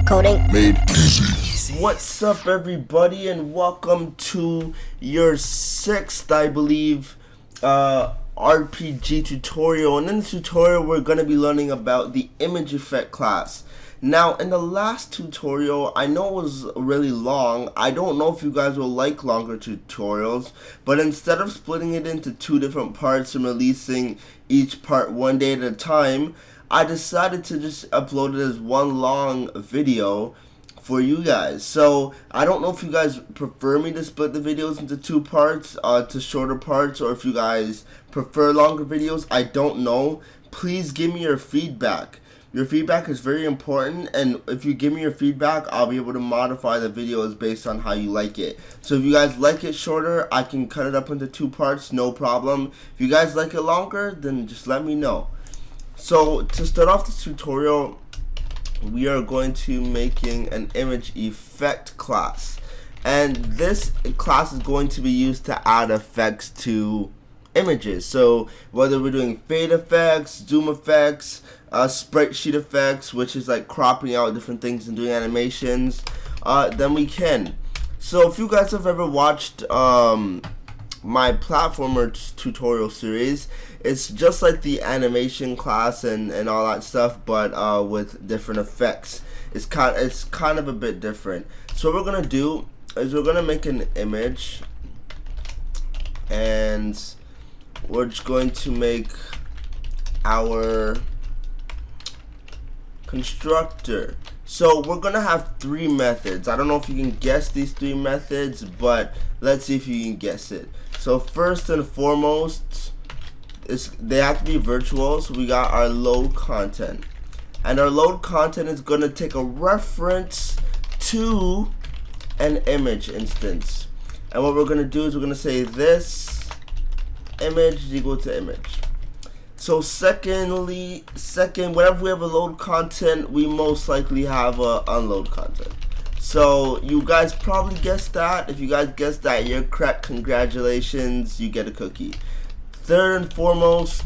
Coding made easy. What's up, everybody, and welcome to your sixth, I believe, RPG tutorial. And in this tutorial, we're going to be learning about the image effect class. Now, in the last tutorial, I know it was really long. I don't know if you guys will like longer tutorials, but instead of splitting it into two different parts and releasing each part one day at a time, I decided to just upload it as one long video for you guys. So I don't know if you guys prefer me to split the videos into two parts, to shorter parts, or if you guys prefer longer videos. I don't know. Please give me your feedback. Your feedback is very important, and if you give me your feedback, I'll be able to modify the videos based on how you like it. So if you guys like it shorter, I can cut it up into two parts, no problem. If you guys like it longer, then just let me know. So to start off this tutorial, we are going to making an image effect class, and this class is going to be used to add effects to images. So whether we're doing fade effects, zoom effects, sprite sheet effects, which is like cropping out different things and doing animations, then we can. So if you guys have ever watched my platformer tutorial series, it's just like the animation class and all that stuff, but with different effects. It's kind of a bit different. So what we're gonna do is we're gonna make an image, and we're just going to make our constructor. So we're gonna have three methods. I don't know if you can guess these three methods, but let's see if you can guess it. So first and foremost, they have to be virtual. So we got our load content, and our load content is gonna take a reference to an image instance. And what we're gonna do is we're gonna say this image is equal to image. So second, whenever we have a load content, we most likely have a unload content. So you guys probably guessed that. If you guys guessed that, you're correct. Congratulations, you get a cookie. Third and foremost,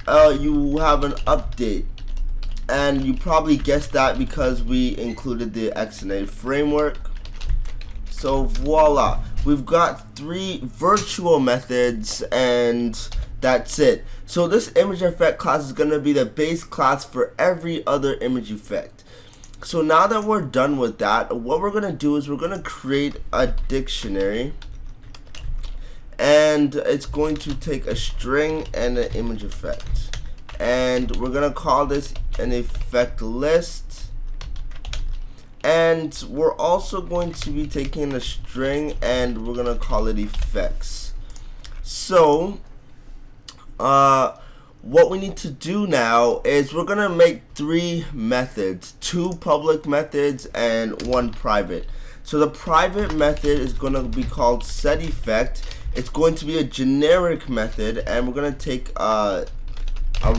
you have an update, and you probably guessed that because we included the XNA framework. So voila, we've got three virtual methods, and that's it. So this image effect class is going to be the base class for every other image effect. So now that we're done with that, what we're going to do is we're going to create a dictionary, and it's going to take a string and an image effect, and we're going to call this an effect list. And we're also going to be taking a string, and we're going to call it effects. So what we need to do now is we're gonna make three methods, two public methods and one private. So the private method is gonna be called setEffect. It's going to be a generic method, and we're gonna take a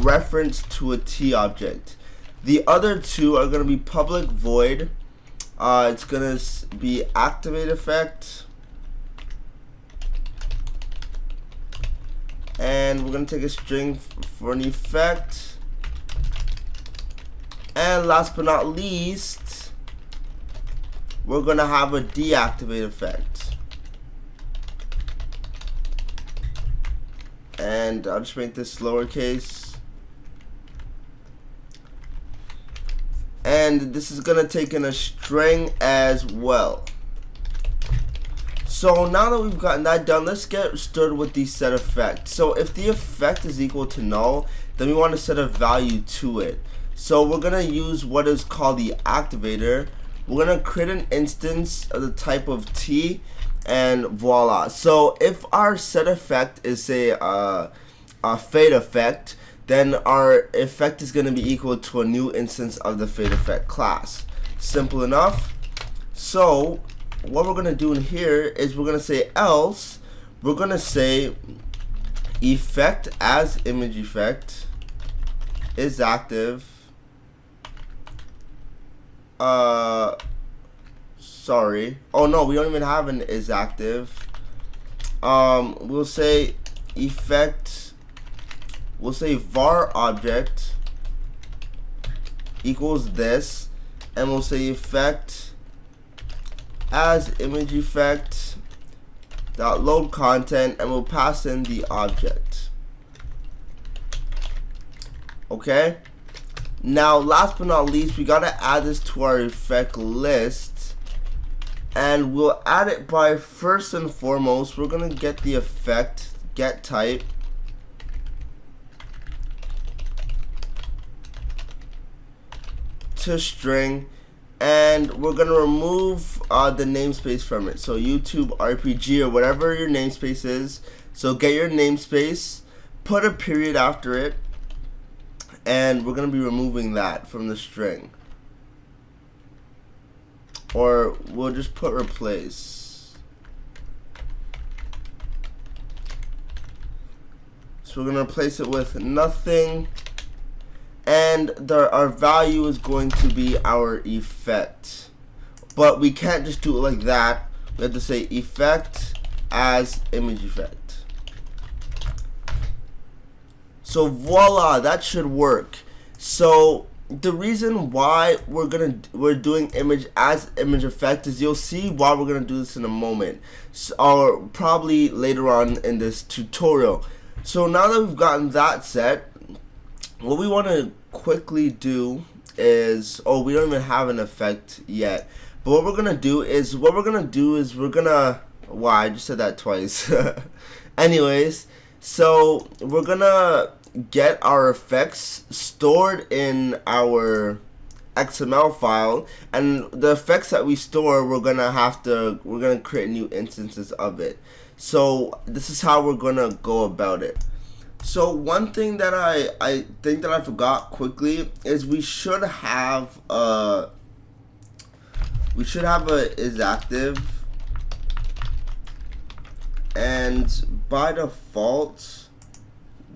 reference to a T object. The other two are gonna be public void. It's gonna be activate effect, and we're going to take a string for an effect. And last but not least, we're going to have a deactivate effect. And I'll just make this lowercase. And this is going to take in a string as well. So now that we've gotten that done, let's get started with the set effect. So if the effect is equal to null, then we want to set a value to it. So we're going to use what is called the activator. We're going to create an instance of the type of T, and voila. So if our set effect is, say, a fade effect, then our effect is going to be equal to a new instance of the fade effect class. Simple enough. So what we're going to do in here is we're going to say else, we're going to say effect as image effect is active. Sorry. Oh no, we don't even have an is active. We'll say effect, we'll say var object equals this, and we'll say effect as image effect dot load content, and we'll pass in the object. Okay, now last but not least, we gotta add this to our effect list, and we'll add it by, first and foremost, we're gonna get the effect get type to string, and we're gonna remove the namespace from it. So YouTube RPG or whatever your namespace is. So get your namespace, put a period after it, and we're gonna be removing that from the string. Or we'll just put replace. So we're gonna replace it with nothing. And our value is going to be our effect. But we can't just do it like that. We have to say effect as image effect. So voila, that should work. So the reason why we're doing image as image effect is, you'll see why we're gonna do this in a moment, or probably later on in this tutorial. So now that we've gotten that set, what we want to quickly do is, we don't even have an effect yet, but what we're gonna do is wow, I just said that twice. Anyways, so we're gonna get our effects stored in our XML file, and the effects that we store, we're gonna create new instances of it. So this is how we're gonna go about it. So one thing that I think that I forgot quickly is we should have a is active, and by default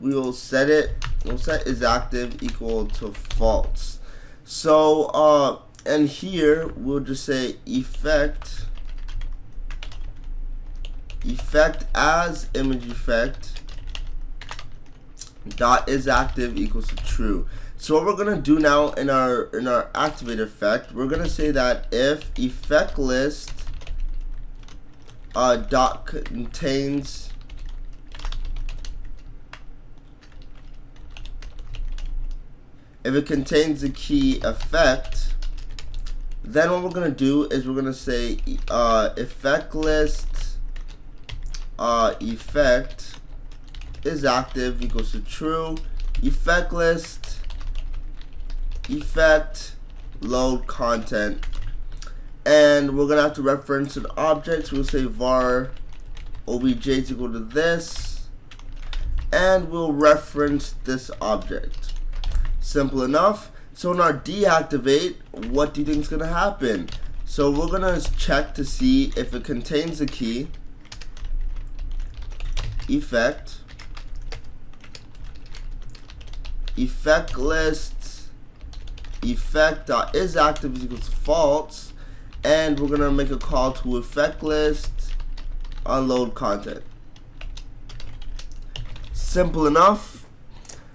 we'll set is active equal to false. So and here we'll just say effect as image effect dot is active equals to true. So what we're gonna do now in our activate effect, we're gonna say that if effect list dot contains the key effect, then what we're gonna do is we're gonna say effect list effect is active equals to true, effect list effect load content, and we're gonna have to reference an object. So we'll say var obj is equal to this, and we'll reference this object. Simple enough. So in our deactivate, what do you think is gonna happen? So we're gonna check to see if it contains the key effect list effect is active is equal to false, and we're gonna make a call to effect list unload content. Simple enough.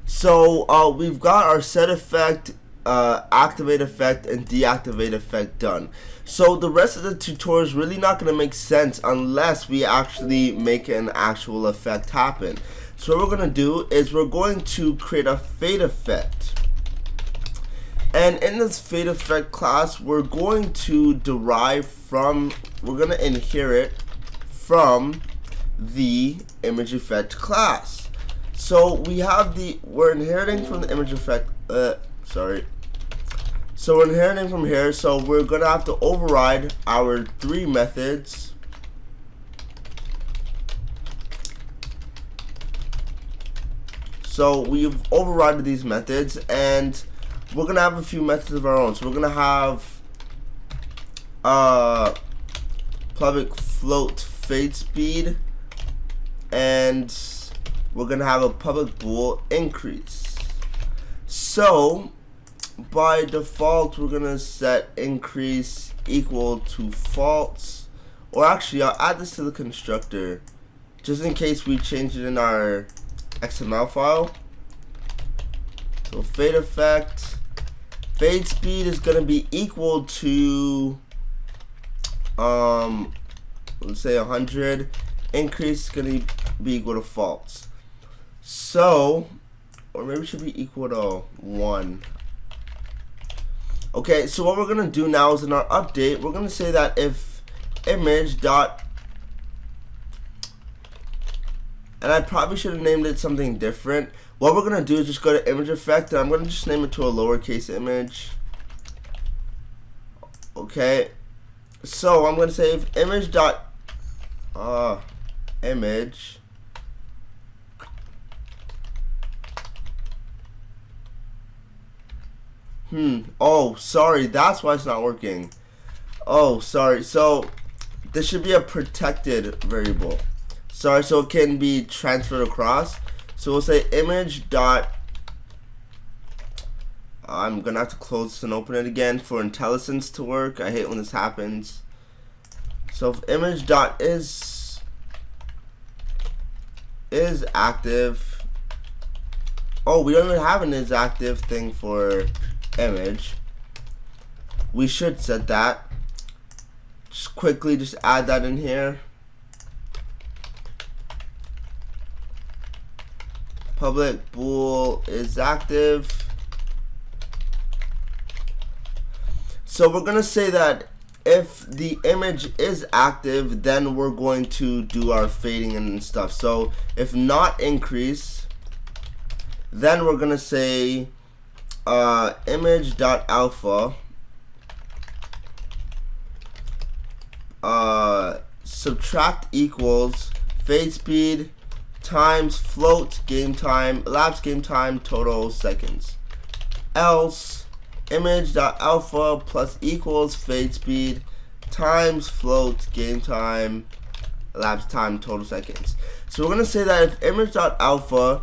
So we've got our set effect, activate effect, and deactivate effect done. So the rest of the tutorial is really not going to make sense unless we actually make an actual effect happen. So what we're going to do is we're going to create a fade effect. And in this fade effect class, we're going to we're going to inherit from the image effect class. So we're inheriting from the image effect, So we're inheriting from here, so we're gonna have to override our 3 methods. So we've overridden these methods, and we're gonna have a few methods of our own. So we're gonna have public float fade speed, and we're gonna have a public bool increase. So by default, we're gonna set increase equal to false, or actually I'll add this to the constructor just in case we change it in our XML file. So fade effect fade speed is going to be equal to let's say 100. Increase is going to be equal to false. So, or maybe it should be equal to 1. Okay, so what we're going to do now is in our update, we're going to say that if image dot, and I probably should have named it something different. What we're going to do is just go to image effect, and I'm going to just name it to a lowercase image. Okay, so I'm going to say if image dot image oh sorry, that's why it's not working. Oh sorry, so this should be a protected variable. Sorry, so it can be transferred across. So we'll say image dot, I'm gonna have to close this and open it again for IntelliSense to work. I hate when this happens. So if image dot is active, oh, we don't even have an is active thing for image. We should set that. Just quickly just add that in here. Public bool is active. So we're gonna say that if the image is active, then we're going to do our fading and stuff. So if not increase, then we're gonna say image.alpha subtract equals fade speed times float game time, elapsed game time, total seconds. Else image.alpha plus equals fade speed times float game time, elapsed time, total seconds. So we're going to say that if image.alpha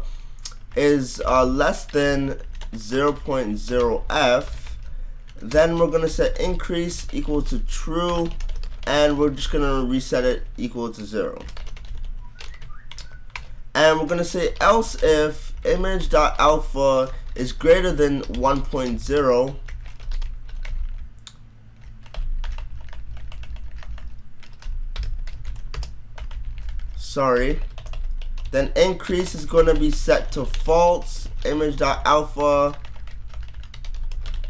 is less than 0.0f, then we're going to set increase equal to true, and we're just going to reset it equal to 0. And we're going to say else if image.alpha is greater than 1.0, then increase is going to be set to false. Image.alpha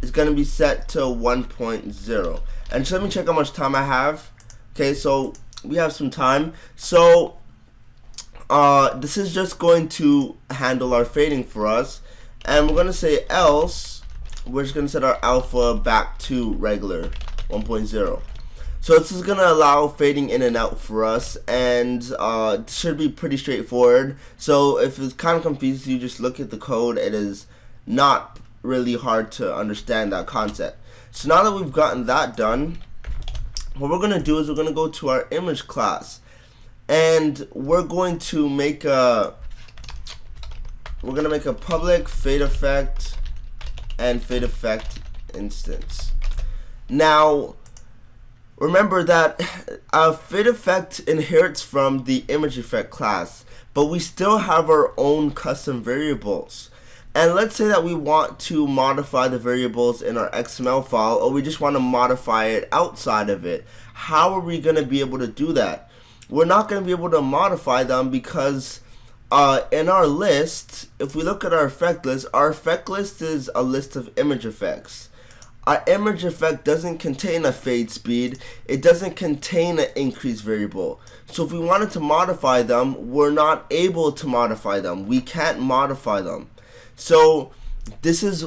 is going to be set to 1.0. And just let me check how much time I have. Okay, so we have some time. So this is just going to handle our fading for us. And we're going to say else, we're just going to set our alpha back to regular 1.0. So this is going to allow fading in and out for us, and it should be pretty straightforward. So if it's kind of confusing you, just look at the code. It is not really hard to understand that concept. So now that we've gotten that done, what we're going to do is we're going to go to our image class, and we're going to make a public fade effect and fade effect instance. Now remember that fade effect inherits from the image effect class, but we still have our own custom variables. And let's say that we want to modify the variables in our XML file, or we just want to modify it outside of it. How are we going to be able to do that? We're not going to be able to modify them because in our list, if we look at our effect list is a list of image effects. Our image effect doesn't contain a fade speed. It doesn't contain an increase variable. So if we wanted to modify them, we're not able to modify them. We can't modify them. So this is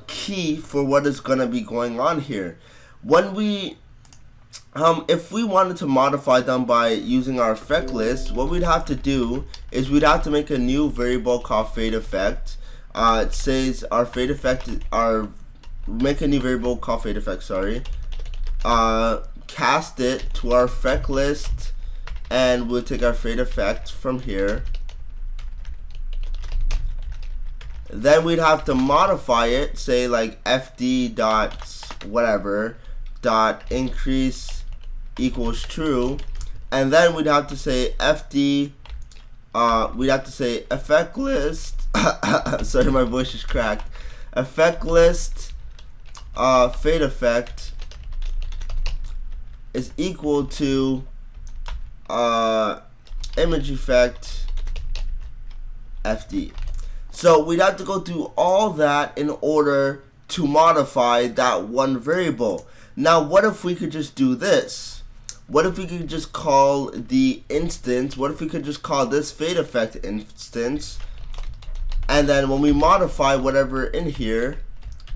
key for what is going to be going on here. When we if we wanted to modify them by using our effect list, what we'd have to do is we'd have to make a new variable called fade effect. It says our fade effect, make a new variable called fade effect, cast it to our effect list, and we'll take our fade effect from here. Then we'd have to modify it, say like fd dot whatever dot increase equals true, and then we'd have to say fd we'd have to say effect list sorry, my voice is cracked. Effect list fade effect is equal to image effect FD. So we'd have to go through all that in order to modify that one variable. Now what if we could just do this? What if we could just call the instance, what if we could just call this fade effect instance, and then when we modify whatever in here,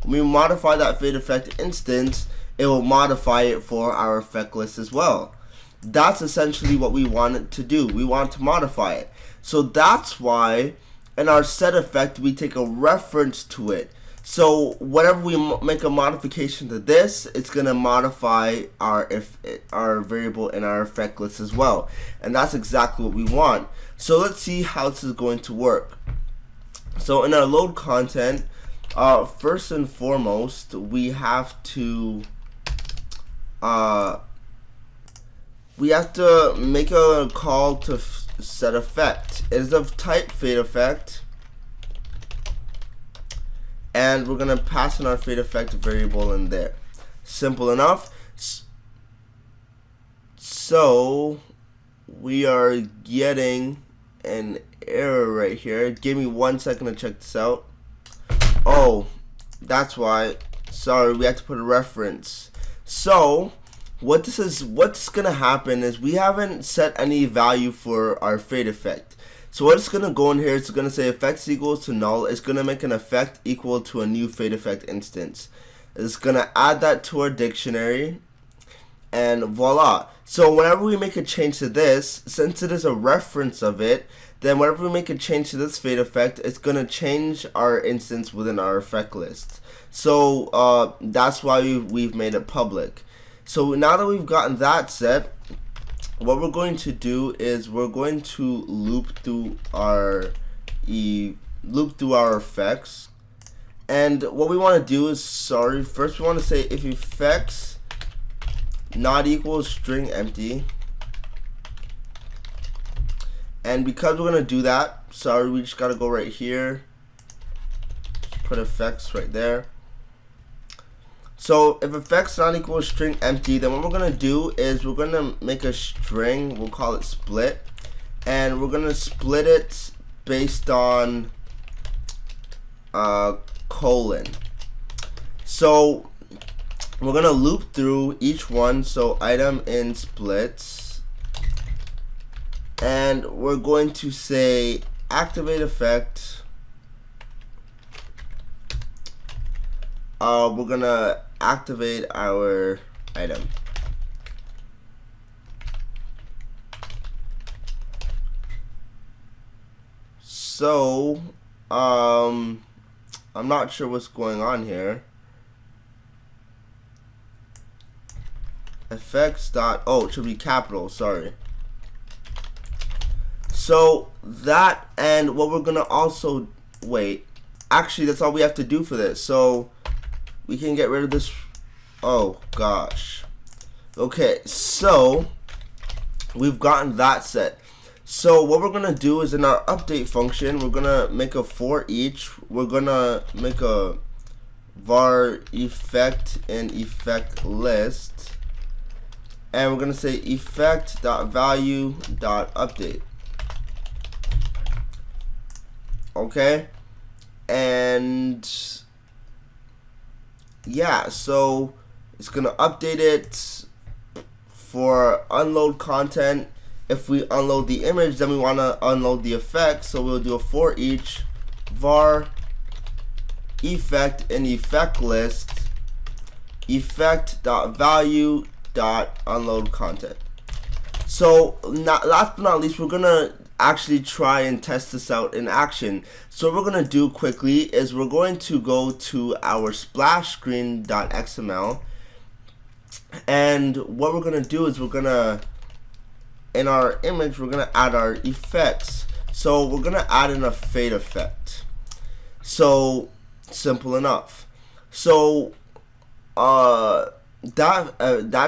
when we modify that fade effect instance, it will modify it for our effect list as well. That's essentially what we want it to do. We want to modify it. So that's why in our set effect we take a reference to it. So whenever we make a modification to this, it's gonna modify our variable in our effect list as well, and that's exactly what we want. So let's see how this is going to work. So in our load content, first and foremost, we have to make a call to set effect. It is of type fade effect. And we're going to pass in our fade effect variable in there. Simple enough. So we are getting an error right here. Give me 1 second to check this out. Oh, that's why. Sorry, we have to put a reference. So what's going to happen is we haven't set any value for our fade effect. So what it's going to go in here, it's going to say effects equals to null. It's going to make an effect equal to a new fade effect instance. It's going to add that to our dictionary, and voila. So whenever we make a change to this, since it is a reference of it, then whenever we make a change to this fade effect, it's going to change our instance within our effect list. So that's why we've made it public. So now that we've gotten that set, what we're going to do is we're going to loop through our effects, and what we want to do is, first we want to say if effects not equals string empty, and because we're going to do that, we just got to go right here, put effects right there. So if effects not equal string empty, then what we're going to do is we're going to make a string, we'll call it split, and we're going to split it based on colon. So we're going to loop through each one, so item in splits, and we're going to say activate effect. We're going to activate our item. So I'm not sure what's going on here. Effects dot, oh, it should be capital, sorry. So that, and what we're gonna also, wait, actually that's all we have to do for this. So we can get rid of this. Oh gosh. Okay, so we've gotten that set. So what we're gonna do is in our update function, we're gonna make a for each. We're gonna make a var effect and effect list, and we're gonna say effect.value.update. Okay, and yeah, so it's gonna update it for unload content. If we unload the image, then we want to unload the effect, so we'll do a for each var effect and effect list effect.value.unload content. So last but not least, we're gonna actually try and test this out in action. So what we're going to do quickly is we're going to go to our splash screen.xml, and what we're going to do is we're going to, in our image, we're going to add our effects. So we're going to add in a fade effect. So simple enough. So that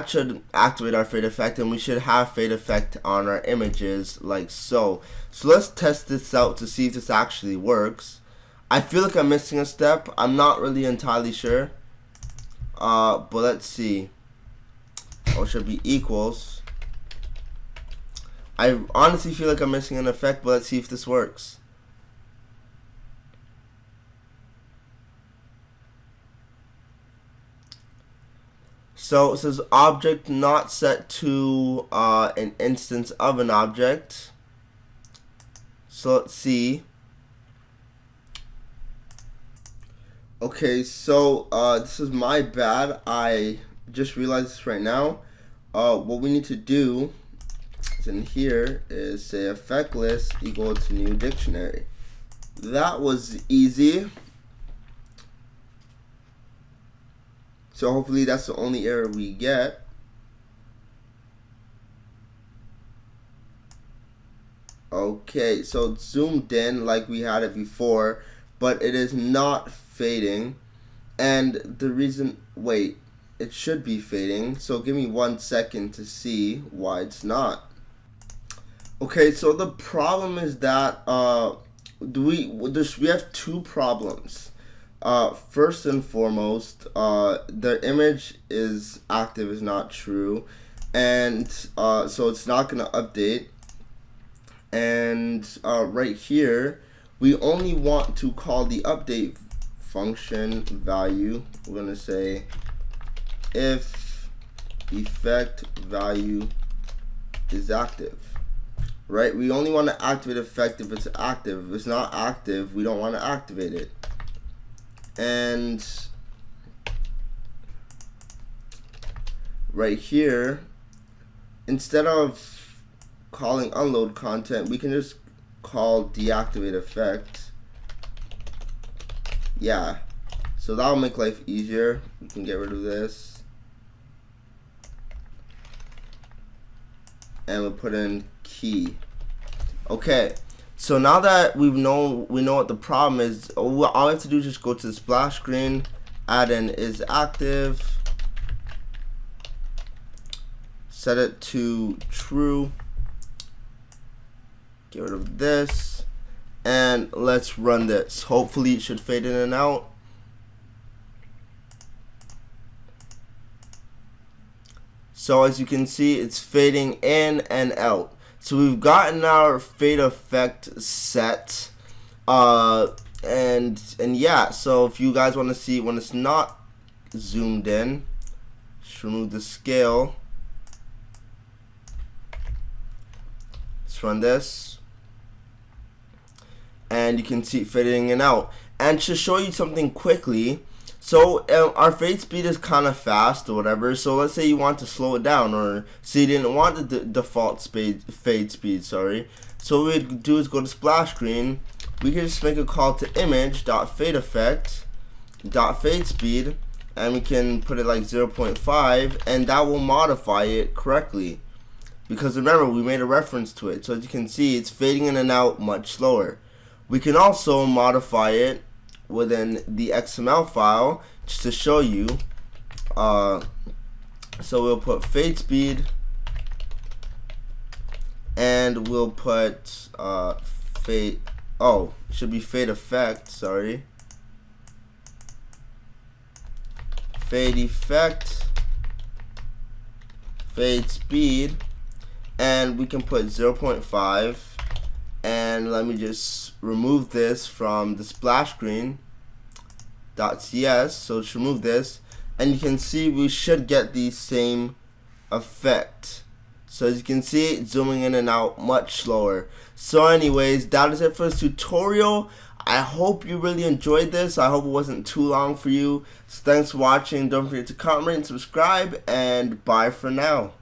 should activate our fade effect, and we should have fade effect on our images like so. So let's test this out to see if this actually works. I feel like I'm missing a step. I'm not really entirely sure. but let's see. Or should be equals. I honestly feel like I'm missing an effect, but let's see if this works. So it says object not set to an instance of an object. So let's see. Okay, so this is my bad. I just realized this right now. What we need to do is in here is say effect list equal to new dictionary. That was easy. So hopefully that's the only error we get. Okay, so it's zoomed in like we had it before, but it is not fading. And the reason, wait, it should be fading. So give me 1 second to see why it's not. Okay, so the problem is that we have two problems. First and foremost, the image is active is not true, and so it's not going to update. And right here, we only want to call the update function value. We're going to say if effect value is active. Right? We only want to activate effect if it's active. If it's not active, we don't want to activate it. And right here, instead of calling unload content, we can just call deactivate effect. Yeah, so that'll make life easier. We can get rid of this, and we'll put in key. Okay, so now that we know what the problem is, all we have to do is just go to the splash screen, add in is active, set it to true, get rid of this, and let's run this. Hopefully it should fade in and out. So as you can see, it's fading in and out. So we've gotten our fade effect set, and yeah. So if you guys want to see when it's not zoomed in, just remove the scale. Let's run this, and you can see it fading in and out. And to show you something quickly, so our fade speed is kind of fast or whatever. So let's say you want to slow it down, or say you didn't want the default fade speed, sorry. So what we'd do is go to splash screen. We can just make a call to image.fadeEffect.fade speed, and we can put it like 0.5, and that will modify it correctly. Because remember, we made a reference to it. So as you can see, it's fading in and out much slower. We can also modify it within the XML file just to show you. So we'll put fade speed, and we'll put fade. Oh, it should be fade effect. Sorry, fade effect, fade speed, and we can put 0.5. And let me just remove this from the splash screen .cs. So let's remove this, and you can see we should get the same effect. So as you can see, it's zooming in and out much slower. So anyways, that is it for this tutorial. I hope you really enjoyed this. I hope it wasn't too long for you. So thanks for watching. Don't forget to comment and subscribe, and bye for now.